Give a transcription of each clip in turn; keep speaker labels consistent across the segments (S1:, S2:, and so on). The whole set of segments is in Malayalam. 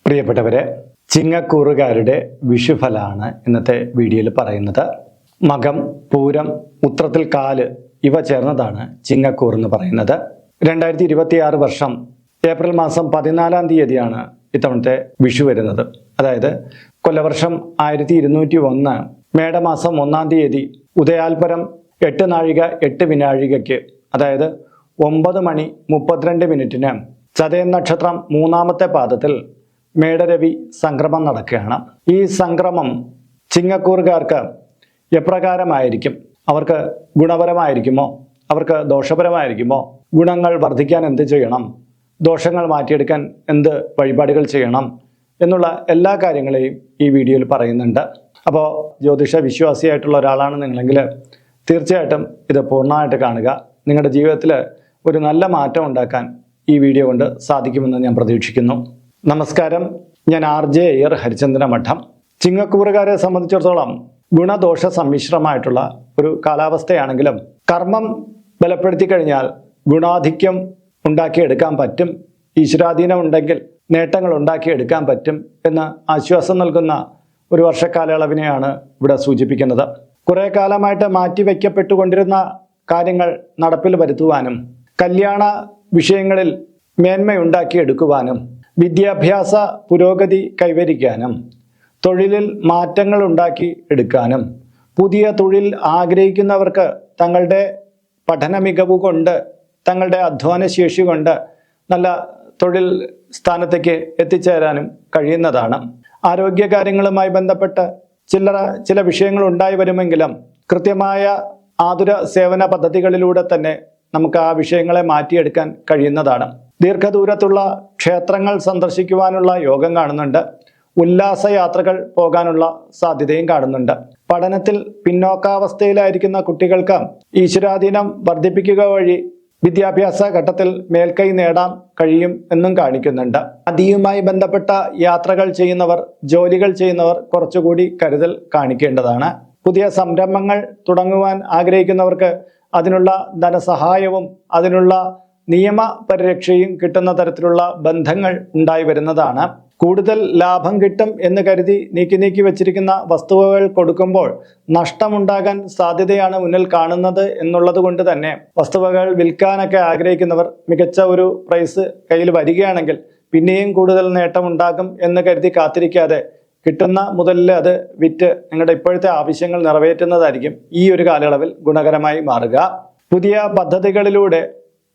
S1: പ്രിയപ്പെട്ടവരെ, ചിങ്ങക്കൂറുകാരുടെ വിഷുഫലാണ് ഇന്നത്തെ വീഡിയോയിൽ പറയുന്നത്. മകം, പൂരം, ഉത്രത്തിൽ കാല് ഇവ ചേർന്നതാണ് ചിങ്ങക്കൂർ എന്ന് പറയുന്നത്. 2026 വർഷം ഏപ്രിൽ മാസം 14-ാം തീയതിയാണ് ഇത്തവണത്തെ വിഷു വരുന്നത്. അതായത് കൊല്ലവർഷം 1201 മേടമാസം 1-ാം തീയതി ഉദയാൽപരം 8 നാഴിക 8 വിനാഴികയ്ക്ക്, അതായത് 9:32 ചതയൻ നക്ഷത്രം 3-ാമത്തെ പാദത്തിൽ മേടരവി സംക്രമം നടക്കുകയാണ്. ഈ സംക്രമം ചിങ്ങക്കൂറുകാർക്ക് എപ്രകാരമായിരിക്കും? അവർക്ക് ഗുണപരമായിരിക്കുമോ? അവർക്ക് ദോഷപരമായിരിക്കുമോ? ഗുണങ്ങൾ വർദ്ധിക്കാൻ എന്ത് ചെയ്യണം? ദോഷങ്ങൾ മാറ്റിയെടുക്കാൻ എന്ത് വഴിപാടുകൾ ചെയ്യണം? എന്നുള്ള എല്ലാ കാര്യങ്ങളെയും ഈ വീഡിയോയിൽ പറയുന്നുണ്ട്. അപ്പോൾ ജ്യോതിഷ വിശ്വാസിയായിട്ടുള്ള ഒരാളാണ് നിങ്ങളെങ്കിൽ തീർച്ചയായിട്ടും ഇത് പൂർണ്ണമായിട്ട് കാണുക. നിങ്ങളുടെ ജീവിതത്തിൽ ഒരു നല്ല മാറ്റം ഉണ്ടാക്കാൻ ഈ വീഡിയോ കൊണ്ട് സാധിക്കുമെന്ന് ഞാൻ പ്രതീക്ഷിക്കുന്നു. നമസ്കാരം, ഞാൻ RJ അയ്യർ, ഹരിചന്ദ്ര മഠം. ചിങ്ങക്കൂറുകാരെ സംബന്ധിച്ചിടത്തോളം ഗുണദോഷ സമ്മിശ്രമായിട്ടുള്ള ഒരു കാലാവസ്ഥയാണെങ്കിലും കർമ്മം ബലപ്പെടുത്തി കഴിഞ്ഞാൽ ഗുണാധിക്യം ഉണ്ടാക്കിയെടുക്കാൻ പറ്റും, ഈശ്വരാധീനം ഉണ്ടെങ്കിൽ നേട്ടങ്ങൾ ഉണ്ടാക്കിയെടുക്കാൻ പറ്റും എന്ന് ആശ്വാസം നൽകുന്ന ഒരു വർഷക്കാലയളവിനെയാണ് ഇവിടെ സൂചിപ്പിക്കുന്നത്. കുറേ കാലമായിട്ട് മാറ്റിവെക്കപ്പെട്ടുകൊണ്ടിരുന്ന കാര്യങ്ങൾ നടപ്പിൽ വരുത്തുവാനും, കല്യാണ വിഷയങ്ങളിൽ മേന്മയുണ്ടാക്കിയെടുക്കുവാനും, വിദ്യാഭ്യാസ പുരോഗതി കൈവരിക്കാനും, തൊഴിലിൽ മാറ്റങ്ങൾ ഉണ്ടാക്കി എടുക്കാനും, പുതിയ തൊഴിൽ ആഗ്രഹിക്കുന്നവർക്ക് തങ്ങളുടെ പഠന മികവ് കൊണ്ട്, തങ്ങളുടെ അധ്വാന ശേഷി കൊണ്ട് നല്ല തൊഴിൽ സ്ഥാനത്തേക്ക് എത്തിച്ചേരാനും കഴിയുന്നതാണ്. ആരോഗ്യകാര്യങ്ങളുമായി ബന്ധപ്പെട്ട് ചില വിഷയങ്ങൾ ഉണ്ടായി വരുമെങ്കിലും കൃത്യമായ ആതുര സേവന പദ്ധതികളിലൂടെ തന്നെ നമുക്ക് ആ വിഷയങ്ങളെ മാറ്റിയെടുക്കാൻ കഴിയുന്നതാണ്. ദീർഘദൂരത്തുള്ള ക്ഷേത്രങ്ങൾ സന്ദർശിക്കുവാനുള്ള യോഗം കാണുന്നുണ്ട്. ഉല്ലാസയാത്രകൾ പോകാനുള്ള സാധ്യതയും കാണുന്നുണ്ട്. പഠനത്തിൽ പിന്നോക്കാവസ്ഥയിലായിരിക്കുന്ന കുട്ടികൾക്ക് ഈശ്വരാധീനം വർദ്ധിപ്പിക്കുക വഴി വിദ്യാഭ്യാസ ഘട്ടത്തിൽ മേൽക്കൈ നേടാൻ കഴിയും എന്നും കാണിക്കുന്നുണ്ട്. നദിയുമായി ബന്ധപ്പെട്ട യാത്രകൾ ചെയ്യുന്നവർ, ജോലികൾ ചെയ്യുന്നവർ കുറച്ചുകൂടി കരുതൽ കാണിക്കേണ്ടതാണ്. പുതിയ സംരംഭങ്ങൾ തുടങ്ങുവാൻ ആഗ്രഹിക്കുന്നവർക്ക് അതിനുള്ള ധനസഹായവും അതിനുള്ള നിയമ പരിരക്ഷയും കിട്ടുന്ന തരത്തിലുള്ള ബന്ധങ്ങൾ ഉണ്ടായി വരുന്നതാണ്. കൂടുതൽ ലാഭം കിട്ടും എന്ന് കരുതി നീക്കി വെച്ചിരിക്കുന്ന വസ്തുവകൾ കൊടുക്കുമ്പോൾ നഷ്ടമുണ്ടാകാൻ സാധ്യതയാണ് മുന്നിൽ കാണുന്നത് എന്നുള്ളത് കൊണ്ട് തന്നെ വസ്തുവകൾ വിൽക്കാനൊക്കെ ആഗ്രഹിക്കുന്നവർ മികച്ച ഒരു പ്രൈസ് കയ്യിൽ വരികയാണെങ്കിൽ പിന്നെയും കൂടുതൽ നേട്ടമുണ്ടാകും എന്ന് കരുതി കാത്തിരിക്കാതെ കിട്ടുന്ന മുതലിൽ അത് വിറ്റ് നിങ്ങളുടെ ഇപ്പോഴത്തെ ആവശ്യങ്ങൾ നിറവേറ്റുന്നതായിരിക്കും ഈ ഒരു കാലയളവിൽ ഗുണകരമായി മാറുക. പുതിയ പദ്ധതികളിലൂടെ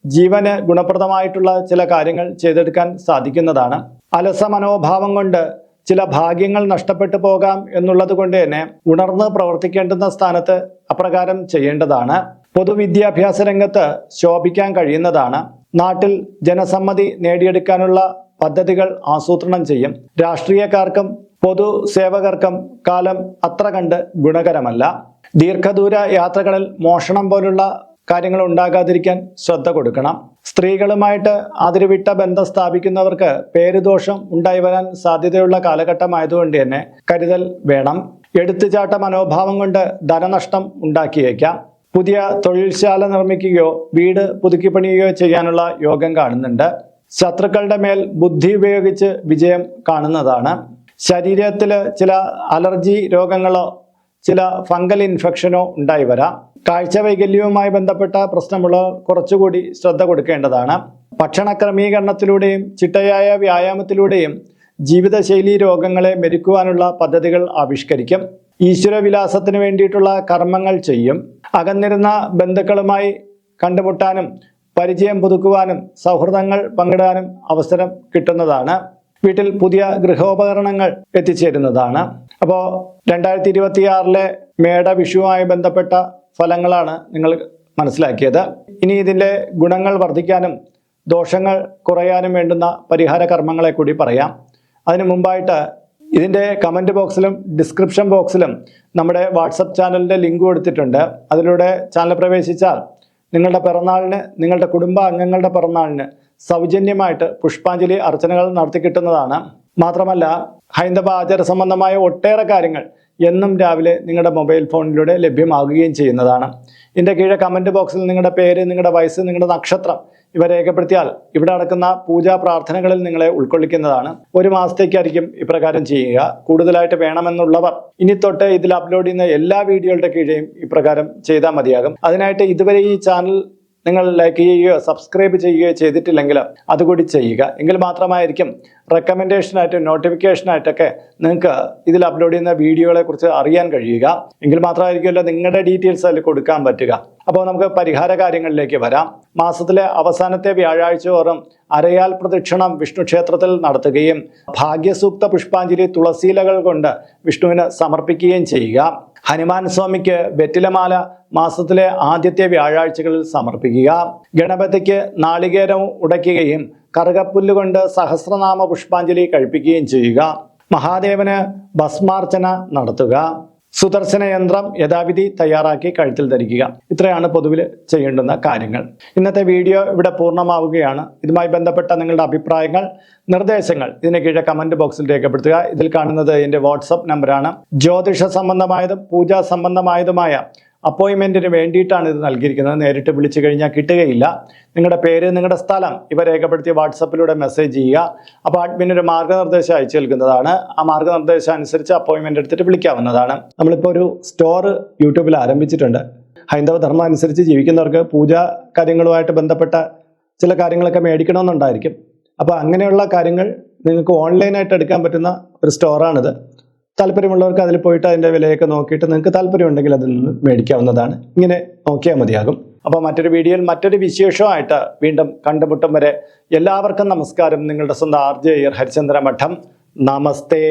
S1: ജീവന് ഗുണപ്രദമായിട്ടുള്ള ചില കാര്യങ്ങൾ ചെയ്തെടുക്കാൻ സാധിക്കുന്നതാണ്. അലസ മനോഭാവം കൊണ്ട് ചില ഭാഗ്യങ്ങൾ നഷ്ടപ്പെട്ടു പോകാം എന്നുള്ളത് കൊണ്ട് തന്നെ ഉണർന്ന് പ്രവർത്തിക്കേണ്ടുന്ന സ്ഥാനത്ത് അപ്രകാരം ചെയ്യേണ്ടതാണ്. പൊതുവിദ്യാഭ്യാസ രംഗത്ത് ശോഭിക്കാൻ കഴിയുന്നതാണ്. നാട്ടിൽ ജനസമ്മതി നേടിയെടുക്കാനുള്ള പദ്ധതികൾ ആസൂത്രണം ചെയ്യും. രാഷ്ട്രീയക്കാർക്കും പൊതുസേവകർക്കും കാലം അത്ര കണ്ട് ഗുണകരമല്ല. ദീർഘദൂര യാത്രകളിൽ മോഷണം പോലുള്ള കാര്യങ്ങൾ ഉണ്ടാകാതിരിക്കാൻ ശ്രദ്ധ കൊടുക്കണം. സ്ത്രീകളുമായിട്ട് അതിരുവിട്ട ബന്ധം സ്ഥാപിക്കുന്നവർക്ക് പേരുദോഷം ഉണ്ടായി വരാൻ സാധ്യതയുള്ള കാലഘട്ടമായതുകൊണ്ട് തന്നെ കരുതൽ വേണം. എടുത്തുചാട്ട മനോഭാവം കൊണ്ട് ധനനഷ്ടം ഉണ്ടാക്കിയേക്കാം. പുതിയ തൊഴിൽശാല നിർമ്മിക്കുകയോ വീട് പുതുക്കി പണിയുകയോ ചെയ്യാനുള്ള യോഗം കാണുന്നുണ്ട്. ശത്രുക്കളുടെ മേൽ ബുദ്ധി ഉപയോഗിച്ച് വിജയം കാണുന്നതാണ്. ശരീരത്തിൽ ചില അലർജി രോഗങ്ങളോ ചില ഫംഗൽ ഇൻഫെക്ഷനോ ഉണ്ടായി വരാം. കാഴ്ച വൈകല്യവുമായി ബന്ധപ്പെട്ട പ്രശ്നമുള്ളവർ കുറച്ചുകൂടി ശ്രദ്ധ കൊടുക്കേണ്ടതാണ്. ഭക്ഷണ ക്രമീകരണത്തിലൂടെയും ചിട്ടയായ വ്യായാമത്തിലൂടെയും ജീവിതശൈലി രോഗങ്ങളെ മെരുക്കുവാനുള്ള പദ്ധതികൾ ആവിഷ്കരിക്കും. ഈശ്വരവിലാസത്തിന് വേണ്ടിയിട്ടുള്ള കർമ്മങ്ങൾ ചെയ്യും. അകന്നിരുന്ന ബന്ധുക്കളുമായി കണ്ടുമുട്ടാനും പരിചയം പുതുക്കുവാനും സൗഹൃദങ്ങൾ പങ്കിടാനും അവസരം കിട്ടുന്നതാണ്. വീട്ടിൽ പുതിയ ഗൃഹോപകരണങ്ങൾ എത്തിച്ചേരുന്നതാണ്. അപ്പോൾ 2026 മേടവിഷുവുമായി ബന്ധപ്പെട്ട ഫലങ്ങളാണ് നിങ്ങൾ മനസ്സിലാക്കിയത്. ഇനി ഇതിൻ്റെ ഗുണങ്ങൾ വർദ്ധിക്കാനും ദോഷങ്ങൾ കുറയാനും വേണ്ടുന്ന പരിഹാര കർമ്മങ്ങളെ കൂടി പറയാം. അതിനു മുമ്പായിട്ട് ഇതിൻ്റെ കമൻറ്റ് ബോക്സിലും ഡിസ്ക്രിപ്ഷൻ ബോക്സിലും നമ്മുടെ വാട്സപ്പ് ചാനലിൻ്റെ ലിങ്ക് കൊടുത്തിട്ടുണ്ട്. അതിലൂടെ ചാനൽ പ്രവേശിച്ചാൽ നിങ്ങളുടെ പിറന്നാളിന്, നിങ്ങളുടെ കുടുംബ അംഗങ്ങളുടെ പിറന്നാളിന് സൗജന്യമായിട്ട് പുഷ്പാഞ്ജലി അർച്ചനകൾ നടത്തി കിട്ടുന്നതാണ്. മാത്രമല്ല ഹൈന്ദവ ആചാര സംബന്ധമായ ഒട്ടേറെ കാര്യങ്ങൾ എന്നും രാവിലെ നിങ്ങളുടെ മൊബൈൽ ഫോണിലൂടെ ലഭ്യമാകുകയും ചെയ്യുന്നതാണ്. ഇതിൻ്റെ കീഴെ കമൻറ്റ് ബോക്സിൽ നിങ്ങളുടെ പേര്, നിങ്ങളുടെ വയസ്സ്, നിങ്ങളുടെ നക്ഷത്രം ഇവ രേഖപ്പെടുത്തിയാൽ ഇവിടെ നടക്കുന്ന പൂജാ പ്രാർത്ഥനകളിൽ നിങ്ങളെ ഉൾക്കൊള്ളിക്കുന്നതാണ്. 1 മാസത്തേക്കായിരിക്കും ഇപ്രകാരം ചെയ്യുക. കൂടുതലായിട്ട് വേണമെന്നുള്ളവർ ഇനി തൊട്ട് ഇതിൽ അപ്ലോഡ് ചെയ്യുന്ന എല്ലാ വീഡിയോകളുടെ കീഴെയും ഇപ്രകാരം ചെയ്താൽ മതിയാകും. അതിനായിട്ട് ഇതുവരെ ഈ ചാനൽ നിങ്ങൾ ലൈക്ക് ചെയ്യുകയോ സബ്സ്ക്രൈബ് ചെയ്യുകയോ ചെയ്തിട്ടില്ലെങ്കിൽ അതുകൂടി ചെയ്യുക. എങ്കിൽ മാത്രമായിരിക്കും റെക്കമെൻഡേഷനായിട്ടും നോട്ടിഫിക്കേഷനായിട്ടൊക്കെ നിങ്ങൾക്ക് ഇതിൽ അപ്ലോഡ് ചെയ്യുന്ന വീഡിയോകളെ കുറിച്ച് അറിയാൻ കഴിയുക. എങ്കിൽ മാത്രമായിരിക്കുമല്ലോ നിങ്ങളുടെ ഡീറ്റെയിൽസ് അതിൽ കൊടുക്കാൻ പറ്റുക. അപ്പോൾ നമുക്ക് പരിഹാര കാര്യങ്ങളിലേക്ക് വരാം. മാസത്തിലെ അവസാനത്തെ വ്യാഴാഴ്ച തോറും അരയാൽ പ്രദക്ഷിണം വിഷ്ണു ക്ഷേത്രത്തിൽ നടത്തുകയും ഭാഗ്യസൂക്ത പുഷ്പാഞ്ജലി തുളസിയിലകൾ കൊണ്ട് വിഷ്ണുവിന് സമർപ്പിക്കുകയും ചെയ്യുക. ഹനുമാൻ സ്വാമിക്ക് വെറ്റിലമാല മാസത്തിലെ ആദ്യത്തെ വ്യാഴാഴ്ചകളിൽ സമർപ്പിക്കുക. ഗണപതിക്ക് നാളികേരം ഉടയ്ക്കുകയും കറുകപ്പുല്ലുകൊണ്ട് സഹസ്രനാമ പുഷ്പാഞ്ജലി കഴിപ്പിക്കുകയും ചെയ്യുക. മഹാദേവന് ഭസ്മാർച്ചന നടത്തുക. സുദർശന യന്ത്രം യഥാവിധി തയ്യാറാക്കി കഴുത്തിൽ ധരിക്കുക. ഇത്രയാണ് പൊതുവിൽ ചെയ്യേണ്ടുന്ന കാര്യങ്ങൾ. ഇന്നത്തെ വീഡിയോ ഇവിടെ പൂർണ്ണമാവുകയാണ്. ഇതുമായി ബന്ധപ്പെട്ട നിങ്ങളുടെ അഭിപ്രായങ്ങൾ, നിർദ്ദേശങ്ങൾ ഇതിന് കീഴെ കമന്റ് ബോക്സിൽ രേഖപ്പെടുത്തുക. ഇതിൽ കാണുന്നത് എൻ്റെ വാട്സപ്പ് നമ്പറാണ്. ജ്യോതിഷ സംബന്ധമായതും പൂജാ സംബന്ധമായതുമായ അപ്പോയിൻമെൻറ്റിന് വേണ്ടിയിട്ടാണ് ഇത് നൽകിയിരിക്കുന്നത്. നേരിട്ട് വിളിച്ചു കഴിഞ്ഞാൽ കിട്ടുകയില്ല. നിങ്ങളുടെ പേര്, നിങ്ങളുടെ സ്ഥലം ഇവ രേഖപ്പെടുത്തി വാട്സപ്പിലൂടെ മെസ്സേജ് ചെയ്യുക. അപ്പോൾ അഡ്മിനൊരു മാർഗ്ഗനിർദ്ദേശം അയച്ചു നൽകുന്നതാണ്. ആ മാർഗ്ഗനിർദ്ദേശം അനുസരിച്ച് അപ്പോയിൻമെൻ്റ് എടുത്തിട്ട് വിളിക്കാവുന്നതാണ്. നമ്മളിപ്പോൾ ഒരു സ്റ്റോർ യൂട്യൂബിൽ ആരംഭിച്ചിട്ടുണ്ട്. ഹൈന്ദവ ധർമ്മം അനുസരിച്ച് ജീവിക്കുന്നവർക്ക് പൂജാ കാര്യങ്ങളുമായിട്ട് ബന്ധപ്പെട്ട ചില കാര്യങ്ങളൊക്കെ മേടിക്കണമെന്നുണ്ടായിരിക്കും. അപ്പോൾ അങ്ങനെയുള്ള കാര്യങ്ങൾ നിങ്ങൾക്ക് ഓൺലൈനായിട്ട് എടുക്കാൻ പറ്റുന്ന ഒരു സ്റ്റോറാണിത്. താല്പര്യമുള്ളവർക്ക് അതിൽ പോയിട്ട് അതിൻ്റെ വിലയൊക്കെ നോക്കിയിട്ട് നിങ്ങൾക്ക് താല്പര്യമുണ്ടെങ്കിൽ അതിൽ നിന്ന് മേടിക്കാവുന്നതാണ്. ഇങ്ങനെ നോക്കിയാൽ മതിയാകും. അപ്പോൾ മറ്റൊരു വീഡിയോയിൽ മറ്റൊരു വിശേഷമായിട്ട് വീണ്ടും കണ്ടുമുട്ടും വരെ എല്ലാവർക്കും നമസ്കാരം. നിങ്ങളുടെ സ്വന്തം RJ ഹരിചന്ദ്ര മഠം. നമസ്തേ.